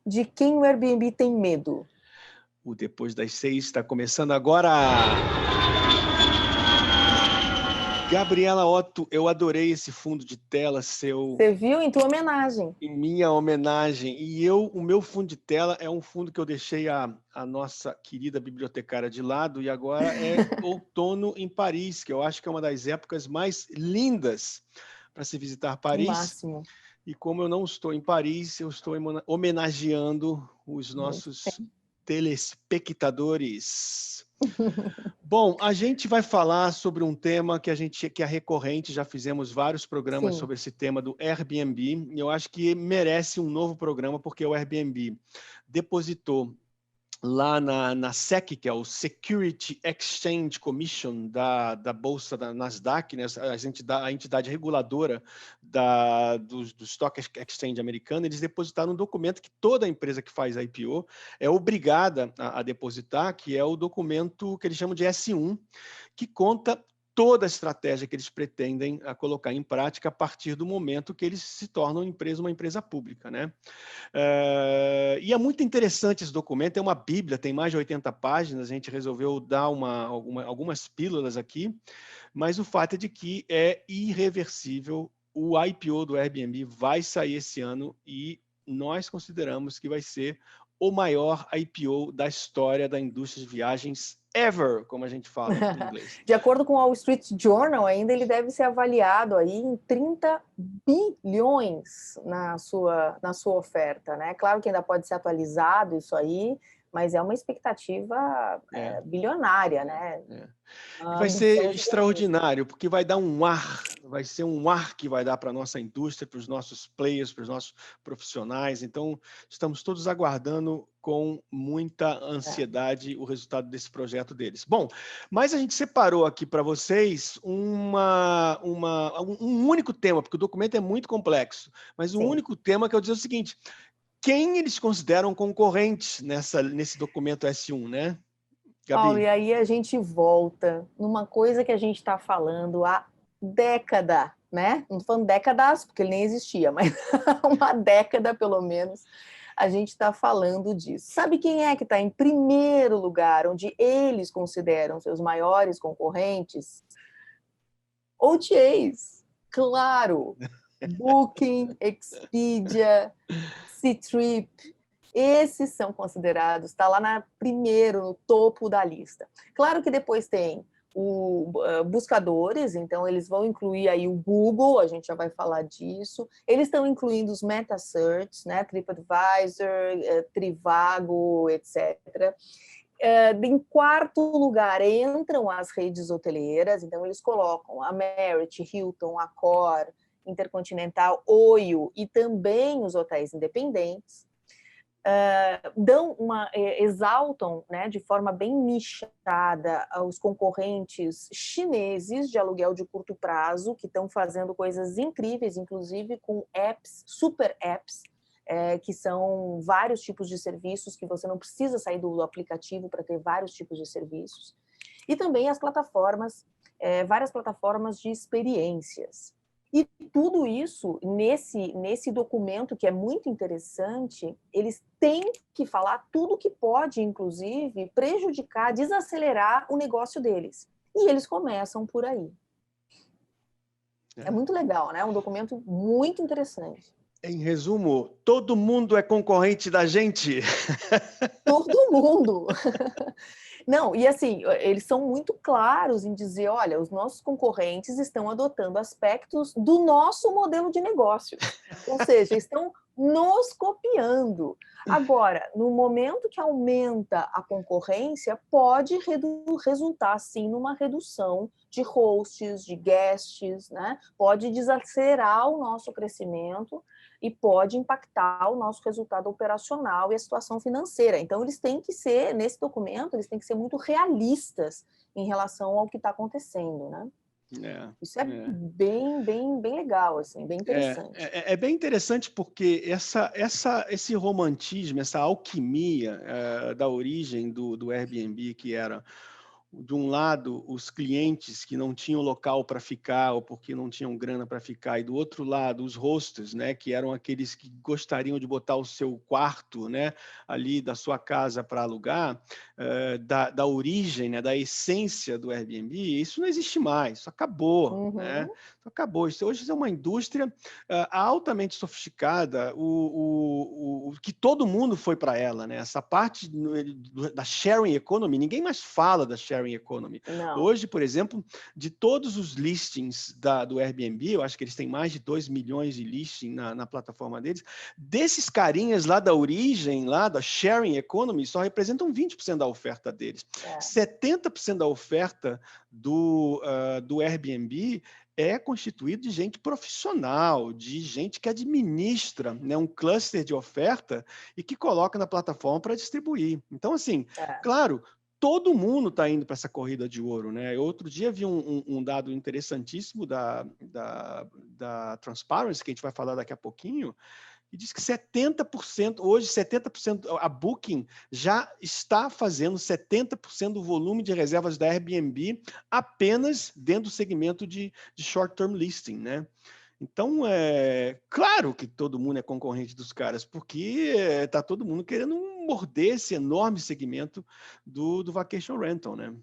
de quem o Airbnb tem medo? O Depois das 6 está começando agora. Gabriela Otto, eu adorei esse fundo de tela seu, Você viu em tua homenagem? em minha homenagem. E o meu fundo de tela é um fundo que eu deixei a nossa querida bibliotecária de lado, e agora é Outono em Paris, que eu acho que é uma das épocas mais lindas para se visitar O Paris. máximo. E como eu não estou em Paris, eu estou homenageando os Muito nossos bem. telespectadores. Bom, a gente vai falar sobre um tema que é recorrente, já fizemos vários programas Sim. sobre esse tema do Airbnb, e eu acho que merece um novo programa, porque o Airbnb depositou lá na SEC, que é o Security Exchange Commission da Bolsa da Nasdaq, né, a entidade reguladora do Stock Exchange americano. Eles depositaram um documento que toda empresa que faz IPO é obrigada a depositar, que é o documento que eles chamam de S1, que conta toda a estratégia que eles pretendem colocar em prática a partir do momento que eles se tornam uma empresa pública, né? E é muito interessante esse documento, é uma bíblia, tem mais de 80 páginas, a gente resolveu dar algumas pílulas aqui, mas o fato é de que é irreversível. O IPO do Airbnb vai sair esse ano e nós consideramos que vai ser o maior IPO da história da indústria de viagens ever, como a gente fala em inglês. De acordo com o Wall Street Journal, ainda ele deve ser avaliado aí em 30 bilhões na sua oferta, né? Claro que ainda pode ser atualizado isso aí, mas é uma expectativa bilionária, né? E A vai ser ambição gigantesca. extraordinário, porque vai ser um ar que vai dar para a nossa indústria, para os nossos players, para os nossos profissionais. Então, estamos todos aguardando com muita ansiedade o resultado desse projeto deles. Bom, mas a gente separou aqui para vocês um único tema, porque o documento é muito complexo, mas um único tema que eu dizer o seguinte: quem eles consideram concorrentes nesse documento S1, né? Paulo, e Gabi? aí a gente volta numa coisa que a gente está falando há década, né? Não estou falando décadas, porque ele nem existia, mas uma década pelo menos a gente está falando disso. Sabe quem é que está em primeiro lugar, onde eles consideram seus maiores concorrentes? OTAs, claro. Booking, Expedia, Ctrip, esses são considerados, está lá primeiro, no topo da lista. Claro que depois tem buscadores, então eles vão incluir aí o Google, a gente já vai falar disso. Eles estão incluindo os meta search, né, TripAdvisor, Trivago, etc. Em quarto lugar entram as redes hoteleiras, então eles colocam a Marriott, Hilton, Accor, Intercontinental, Oio e também os hotéis independentes. Exaltam, né, de forma bem nichada os concorrentes chineses de aluguel de curto prazo, que estão fazendo coisas incríveis, inclusive com apps, super apps, que são vários tipos de serviços, que você não precisa sair do aplicativo para ter vários tipos de serviços. E também as plataformas, várias plataformas de experiências. E tudo isso, nesse documento, que é muito interessante, eles têm que falar tudo que pode, inclusive, prejudicar, desacelerar o negócio deles. E eles começam por aí. É muito legal, né? É um documento muito interessante. Em resumo, todo mundo é concorrente da gente. Todo mundo! Não, e assim, eles são muito claros em dizer, olha, os nossos concorrentes estão adotando aspectos do nosso modelo de negócio. Ou seja, estão nos copiando. Agora, no momento que aumenta a concorrência, pode resultar, sim, numa redução de hosts, de guests, né? Pode desacelerar o nosso crescimento e pode impactar o nosso resultado operacional e a situação financeira. Então, eles têm que ser, nesse documento, eles têm que ser muito realistas em relação ao que está acontecendo, né? Isso é bem legal, assim, bem interessante. É bem interessante porque esse romantismo, essa alquimia da origem do Airbnb, que era de um lado, os clientes que não tinham local para ficar ou porque não tinham grana para ficar, e do outro lado, os hosters, né, que eram aqueles que gostariam de botar o seu quarto, né, ali da sua casa para alugar, da origem, né, da essência do Airbnb, isso não existe mais, isso acabou, né? Uhum. Isso acabou. Isso hoje é uma indústria altamente sofisticada, que todo mundo foi para ela, né? Essa parte da sharing economy, ninguém mais fala da sharing economy. Não. Hoje, por exemplo, de todos os listings do Airbnb, eu acho que eles têm mais de 2 milhões de listings na plataforma deles, desses carinhas lá da origem, lá da sharing economy, só representam 20% da oferta deles. 70% da oferta do Airbnb é constituído de gente profissional, de gente que administra, né, um cluster de oferta e que coloca na plataforma para distribuir. Então, assim, claro, todo mundo está indo para essa corrida de ouro, né? Outro dia vi um dado interessantíssimo da Transparency, que a gente vai falar daqui a pouquinho, e diz que 70%, hoje 70%, a Booking já está fazendo 70% do volume de reservas da Airbnb apenas dentro do segmento de short-term listing, né? Então, claro que todo mundo é concorrente dos caras, porque está todo mundo querendo morder esse enorme segmento do vacation rental, né?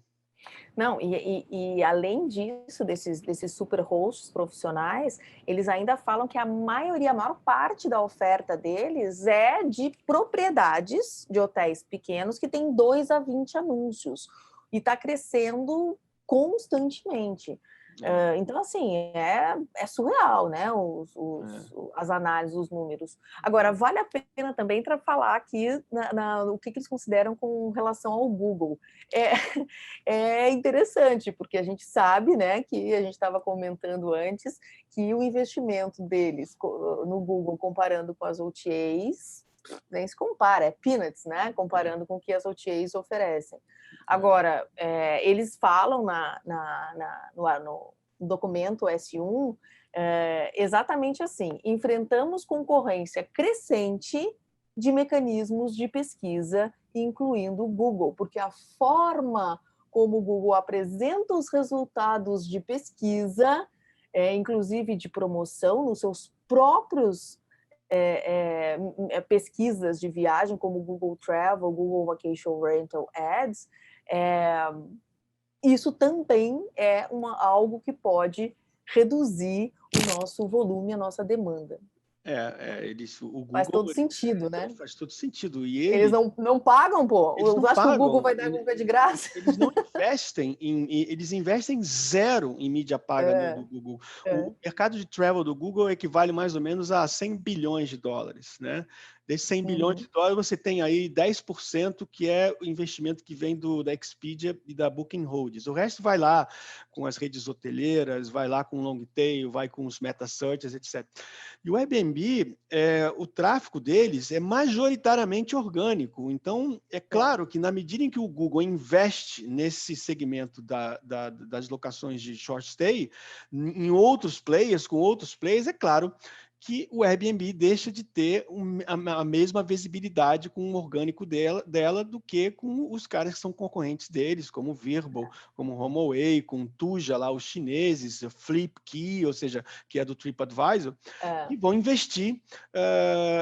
Não, e além disso, desses super hosts profissionais, eles ainda falam que a maior parte da oferta deles é de propriedades de hotéis pequenos que tem 2 a 20 anúncios. E está crescendo constantemente. Então, assim, é surreal, né? As análises, os números. Agora, vale a pena também para falar aqui o que eles consideram com relação ao Google. É interessante, porque a gente sabe, né, que a gente estava comentando antes, que o investimento deles no Google, comparando com as OTAs, nem se compara, é peanuts, né, comparando com o que as OTAs oferecem. Agora, eles falam no documento S1 exatamente assim: enfrentamos concorrência crescente de mecanismos de pesquisa, incluindo o Google, porque a forma como o Google apresenta os resultados de pesquisa, inclusive de promoção, nos seus próprios pesquisas de viagem, como o Google Travel, Google Vacation Rental Ads, isso também é algo que pode reduzir o nosso volume, a nossa demanda. O Faz Google todo sentido, né? faz todo sentido. E eles não pagam, pô. eles não Eu acho que o Google pagam. vai dar Google de graça. Eles não investem eles investem zero em mídia paga do Google. O mercado de travel do Google equivale mais ou menos a 100 bilhões de dólares, né? Desses 100 bilhões de dólares, você tem aí 10% que é o investimento que vem da Expedia e da Booking Holdings. O resto vai lá com as redes hoteleiras, vai lá com o long tail, vai com os meta searches, etc. E o Airbnb, o tráfego deles é majoritariamente orgânico. Então, é claro que na medida em que o Google investe nesse segmento das locações de short stay, em outros players, com outros players, é claro que o Airbnb deixa de ter a mesma visibilidade com o orgânico dela do que com os caras que são concorrentes deles, como o Vrbo, como o HomeAway, com o Tuja lá, os chineses, Flipkey, ou seja, que é do TripAdvisor, e vão investir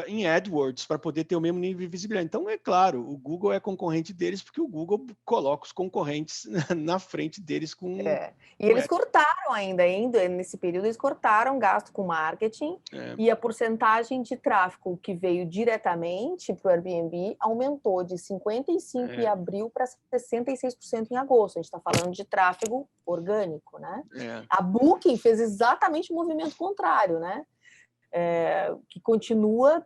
em AdWords para poder ter o mesmo nível de visibilidade. Então, é claro, o Google é concorrente deles porque o Google coloca os concorrentes na frente deles com... E eles cortaram ainda nesse período, eles cortaram gasto com marketing e a porcentagem de tráfego que veio diretamente para o Airbnb aumentou de 55% em abril para 66% em agosto. A gente está falando de tráfego orgânico, né? A Booking fez exatamente o movimento contrário, né? Que continua,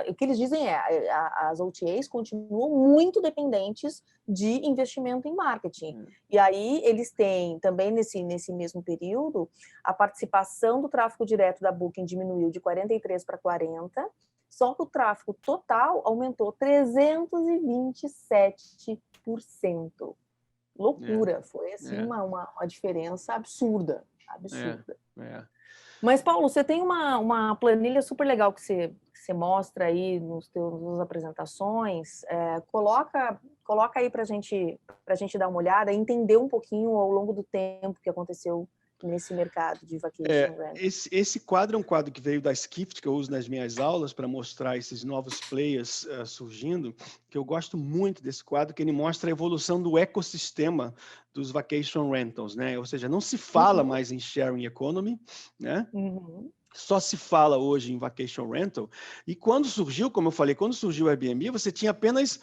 o que eles dizem as OTAs continuam muito dependentes de investimento em marketing. E aí eles têm, também nesse mesmo período, a participação do tráfego direto da Booking diminuiu de 43% para 40%, só que o tráfego total aumentou 327%. Loucura, foi assim uma diferença absurda. Mas, Paulo, você tem uma planilha super legal que você mostra aí nas apresentações. Coloca Coloca aí para a gente dar uma olhada e entender um pouquinho ao longo do tempo que aconteceu nesse mercado de vacation rental. Esse quadro é um quadro que veio da Skift, que eu uso nas minhas aulas para mostrar esses novos players surgindo, que eu gosto muito desse quadro, que ele mostra a evolução do ecossistema dos vacation rentals, né? Ou seja, não se fala mais em sharing economy, né? Só se fala hoje em vacation rental. E quando surgiu, como eu falei, quando surgiu o Airbnb, você tinha apenas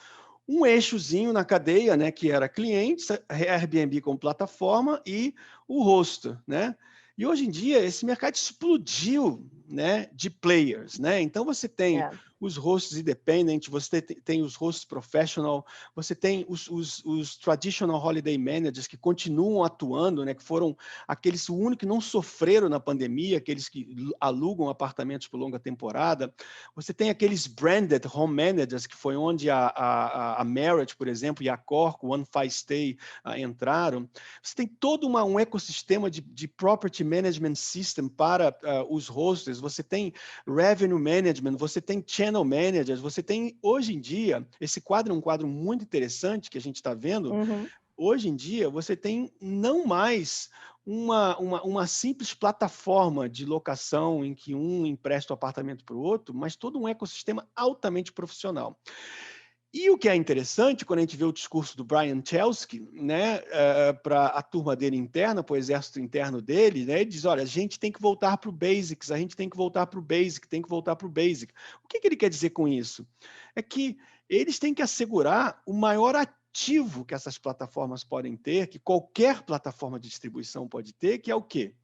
um eixozinho na cadeia, né, que era clientes, Airbnb como plataforma e o host, né? E hoje em dia esse mercado explodiu, né, de players, né? Então você tem os hosts independent, você tem os hosts professional, você tem os traditional holiday managers que continuam atuando, né, que foram aqueles únicos que não sofreram na pandemia, aqueles que alugam apartamentos por longa temporada. Você tem aqueles branded home managers, que foi onde a Marriott, por exemplo, e a Cork, o One Five Stay, entraram. Você tem todo um ecossistema de property management system para os hostels, você tem revenue management, você tem channel managers, você tem, hoje em dia, esse quadro é um quadro muito interessante que a gente está vendo. Hoje em dia, você tem não mais uma simples plataforma de locação em que um empresta o apartamento para o outro, mas todo um ecossistema altamente profissional. E o que é interessante, quando a gente vê o discurso do Brian Chesky, né, para a turma dele interna, para o exército interno dele, né, ele diz, olha, a gente tem que voltar para o basics, a gente tem que voltar para o basic, tem que voltar para o basic. O que ele quer dizer com isso? É que eles têm que assegurar o maior ativo que essas plataformas podem ter, que qualquer plataforma de distribuição pode ter, que é o quê?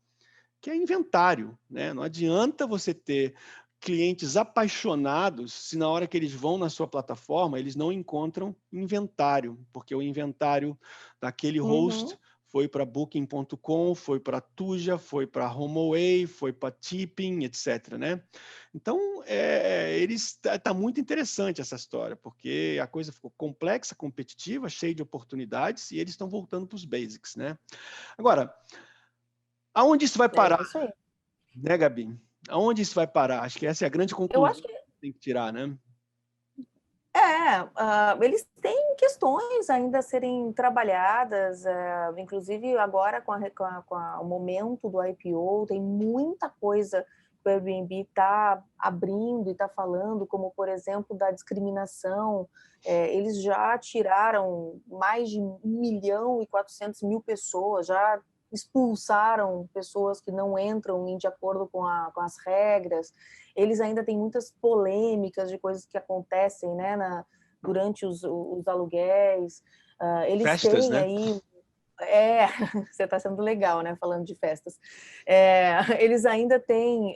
Que é inventário, né? Não adianta você ter clientes apaixonados se na hora que eles vão na sua plataforma eles não encontram inventário, porque o inventário daquele host foi para Booking.com, foi para Tuja, foi para HomeAway, foi para Tipping, etc. Né? Então, tá muito interessante essa história, porque a coisa ficou complexa, competitiva, cheia de oportunidades e eles estão voltando para os basics. Né? Agora, aonde isso vai parar? É isso aí. Né, Gabi? Aonde isso vai parar? Acho que essa é a grande Eu conclusão acho que que tem que tirar, né? eles têm questões ainda a serem trabalhadas, inclusive agora com o momento do IPO, tem muita coisa que o Airbnb está abrindo e está falando, como, por exemplo, da discriminação. Eles já tiraram mais de 1.400.000 pessoas, já expulsaram pessoas que não entram de acordo com as regras. Eles ainda têm muitas polêmicas de coisas que acontecem, né, durante os aluguéis. Eles Festas, têm né? aí... você está sendo legal, né, falando de festas. Eles ainda têm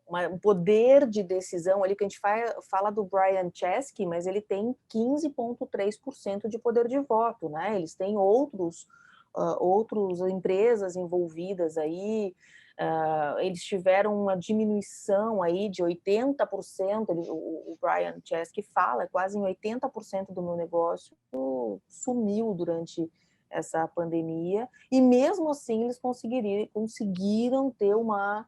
um poder de decisão ali, que a gente fala do Brian Chesky, mas ele tem 15,3% de poder de voto, né? Eles têm outras empresas envolvidas aí. Eles tiveram uma diminuição aí de 80%, o Brian Chesky fala, quase em 80% do meu negócio sumiu durante essa pandemia, e mesmo assim eles conseguiram ter uma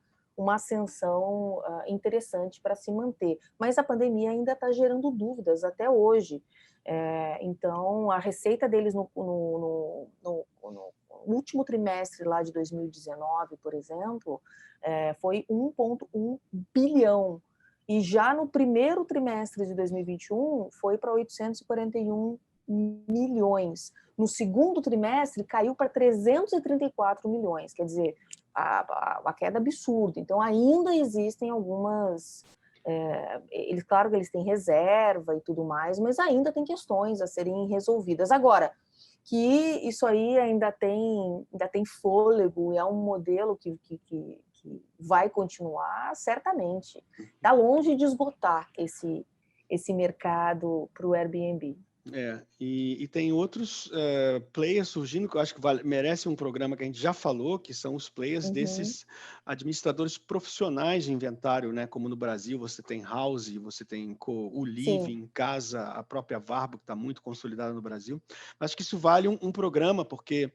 ascensão interessante para se manter. Mas a pandemia ainda está gerando dúvidas até hoje. Então, a receita deles no último trimestre lá de 2019, por exemplo, foi 1,1 bilhão. E já no primeiro trimestre de 2021 foi para 841 milhões. No segundo trimestre caiu para 334 milhões. Quer dizer, a queda absurda. Então, ainda existem algumas... claro que eles têm reserva e tudo mais, mas ainda tem questões a serem resolvidas. Agora, que isso aí ainda tem fôlego e é um modelo que vai continuar, certamente. Está longe de esgotar esse mercado para o Airbnb. E tem outros players surgindo que eu acho que merecem um programa que a gente já falou, que são os players desses administradores profissionais de inventário, né? Como no Brasil você tem House, você tem o Living, Casa, a própria Varbo, que está muito consolidada no Brasil. Acho que isso vale um programa, porque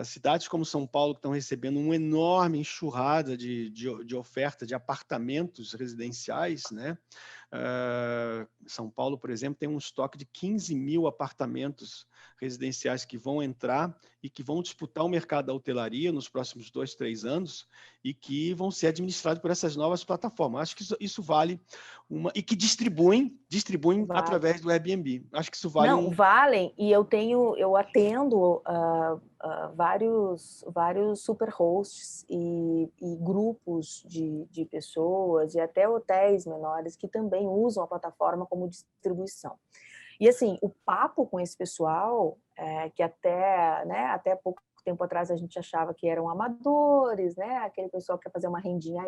cidades como São Paulo que estão recebendo uma enorme enxurrada de oferta de apartamentos residenciais, né? São Paulo, por exemplo, tem um estoque de 15 mil apartamentos residenciais que vão entrar e que vão disputar o mercado da hotelaria nos próximos 2, 3 anos e que vão ser administrados por essas novas plataformas. Acho que isso vale e que distribuem através do Airbnb. Acho que isso vale valem, e eu atendo vários super hosts e grupos de pessoas e até hotéis menores que também usam a plataforma como distribuição. E assim, o papo com esse pessoal, que até pouco tempo atrás a gente achava que eram amadores, né? Aquele pessoal que quer fazer uma rendinha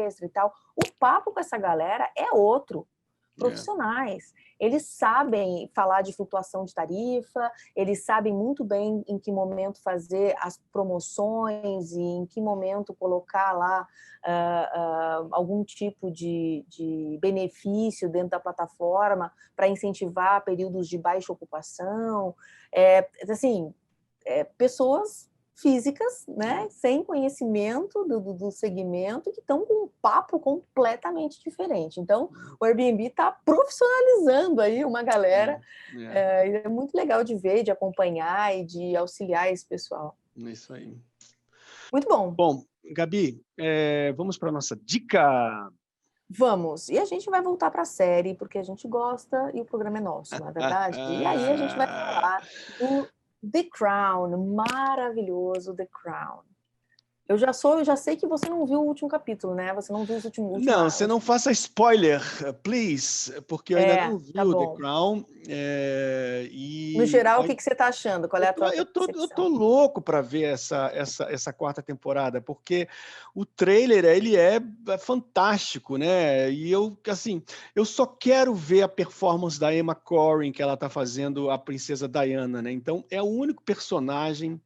extra e tal. O papo com essa galera é outro. Profissionais. Eles sabem falar de flutuação de tarifa, eles sabem muito bem em que momento fazer as promoções e em que momento colocar lá algum tipo de benefício dentro da plataforma para incentivar períodos de baixa ocupação. Pessoas físicas, né, sem conhecimento do segmento, que estão com um papo completamente diferente. Então, o Airbnb está profissionalizando aí uma galera, é muito legal de ver, de acompanhar e de auxiliar esse pessoal. Isso aí. Muito bom. Bom, Gabi, vamos para a nossa dica. Vamos. E a gente vai voltar para a série, porque a gente gosta e o programa é nosso, não é verdade? E aí a gente vai falar do The Crown, maravilhoso The Crown. Eu já sei que você não viu o último capítulo, né? Você não viu os últimos. Não, você não faça spoiler, please, porque eu ainda não vi o The Crown. No geral, o que você está achando? Qual é a tua percepção? Eu tô louco para ver essa quarta temporada, porque o trailer ele é fantástico, né? E eu só quero ver a performance da Emma Corrin, que ela está fazendo a princesa Diana, né? Então é o único personagem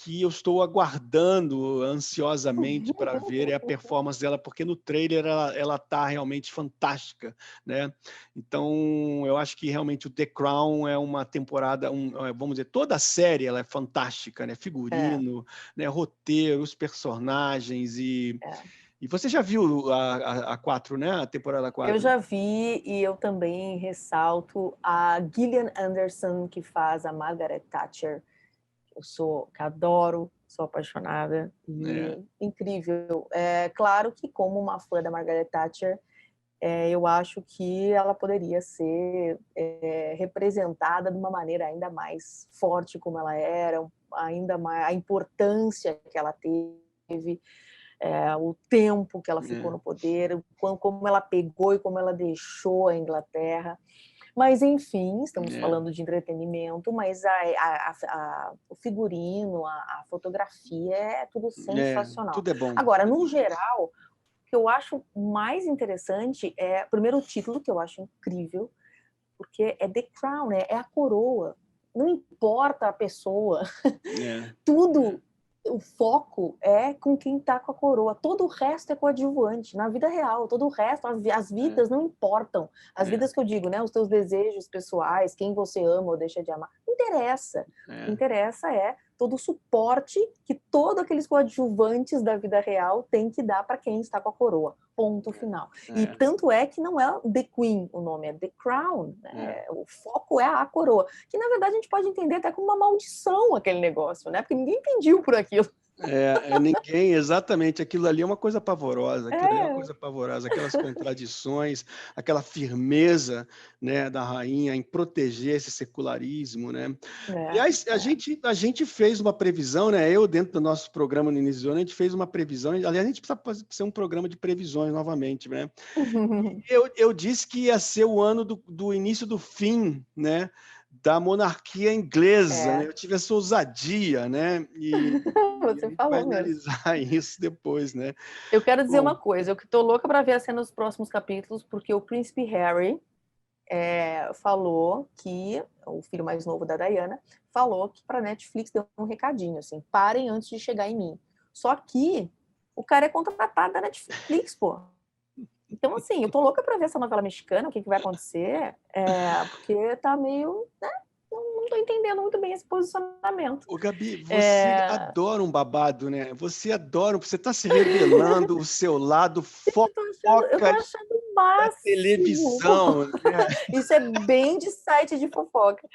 que eu estou aguardando ansiosamente para ver a performance dela, porque no trailer ela está realmente fantástica, né? Então, eu acho que realmente o The Crown é uma temporada, vamos dizer, toda a série ela é fantástica, né? Figurino, né? Roteiro, os personagens e você já viu a 4, né? A temporada 4? Eu já vi e eu também ressalto a Gillian Anderson, que faz a Margaret Thatcher. Que adoro, sou apaixonada e incrível. Claro que como uma fã da Margaret Thatcher, eu acho que ela poderia ser representada de uma maneira ainda mais forte como ela era, ainda mais a importância que ela teve, o tempo que ela ficou no poder, como ela pegou e como ela deixou a Inglaterra. Mas, enfim, estamos falando de entretenimento, mas o figurino, a fotografia é tudo sensacional. Tudo é bom. Agora, no geral, o que eu acho mais interessante é, primeiro, o título, que eu acho incrível, porque é The Crown, é a coroa. Não importa a pessoa, tudo... O foco é com quem está com a coroa. Todo o resto é coadjuvante. Na vida real, todo o resto, as vidas não importam. As vidas que eu digo, né? Os teus desejos pessoais, quem você ama ou deixa de amar. Não interessa. O que interessa é todo o suporte que todos aqueles coadjuvantes da vida real têm que dar para quem está com a coroa. Ponto final. E tanto é que não é The Queen o nome, é The Crown. Né? O foco é a coroa. Que, na verdade, a gente pode entender até como uma maldição aquele negócio, né? Porque ninguém pediu por aquilo. Ninguém, exatamente. Aquilo ali é uma coisa pavorosa. Aquilo ali é uma coisa pavorosa. Aquelas contradições, aquela firmeza, né, da rainha em proteger esse secularismo, né? Aliás, a gente fez uma previsão, né? Eu, dentro do nosso programa no início do ano, a gente fez uma previsão. Aliás, a gente precisa ser um programa de previsões novamente, né? Eu disse que ia ser o ano do início do fim, né? Da monarquia inglesa, né? Eu tive essa ousadia, né? E você falou vai analisar isso depois, né? Eu quero dizer uma coisa, eu estou louca para ver a cena dos próximos capítulos, porque o príncipe Harry falou que, o filho mais novo da Diana, falou que para a Netflix deu um recadinho, assim, parem antes de chegar em mim. Só que o cara é contratado da Netflix, pô. Então, assim, eu tô louca para ver essa novela mexicana, o que vai acontecer, porque tá meio, né, não tô entendendo muito bem esse posicionamento. Ô, Gabi, você adora um babado, né? Você adora, você está se revelando o seu lado Eu tô fofoca achando o da máximo. televisão, né? Isso é bem de site de fofoca.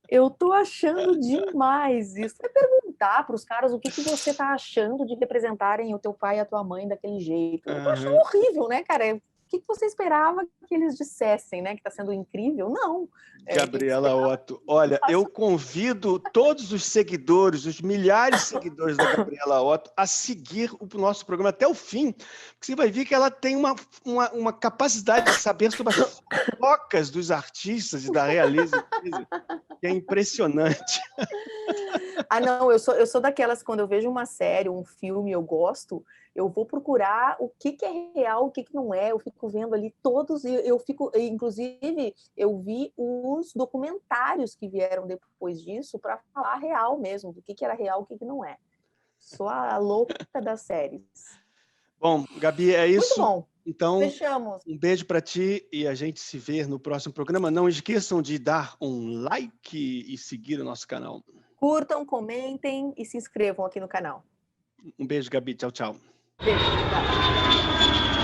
Eu tô achando demais isso. Vai perguntar para os caras o que você tá achando de representarem o teu pai e a tua mãe daquele jeito. Eu tô achando horrível, né, cara? O que você esperava que eles dissessem, né? Que tá sendo incrível? Não. Gabriela Otto, olha, eu convido todos os seguidores, os milhares de seguidores da Gabriela Otto, a seguir o nosso programa até o fim, porque você vai ver que ela tem uma capacidade de saber sobre as fofocas dos artistas e da realeza, que é impressionante. Não, eu sou daquelas, quando eu vejo uma série, um filme, eu gosto, eu vou procurar o que é real, o que não é, eu fico vendo ali todos, e eu fico, inclusive, eu vi os documentários que vieram depois disso para falar real mesmo, do que era real, o que não é. Sou a louca das séries. Bom, Gabi, é isso. Muito bom. Então, fechamos. Um beijo para ti e a gente se vê no próximo programa. Não esqueçam de dar um like e seguir o nosso canal. Curtam, comentem e se inscrevam aqui no canal. Um beijo, Gabi. Tchau, tchau. Beijo. Tchau.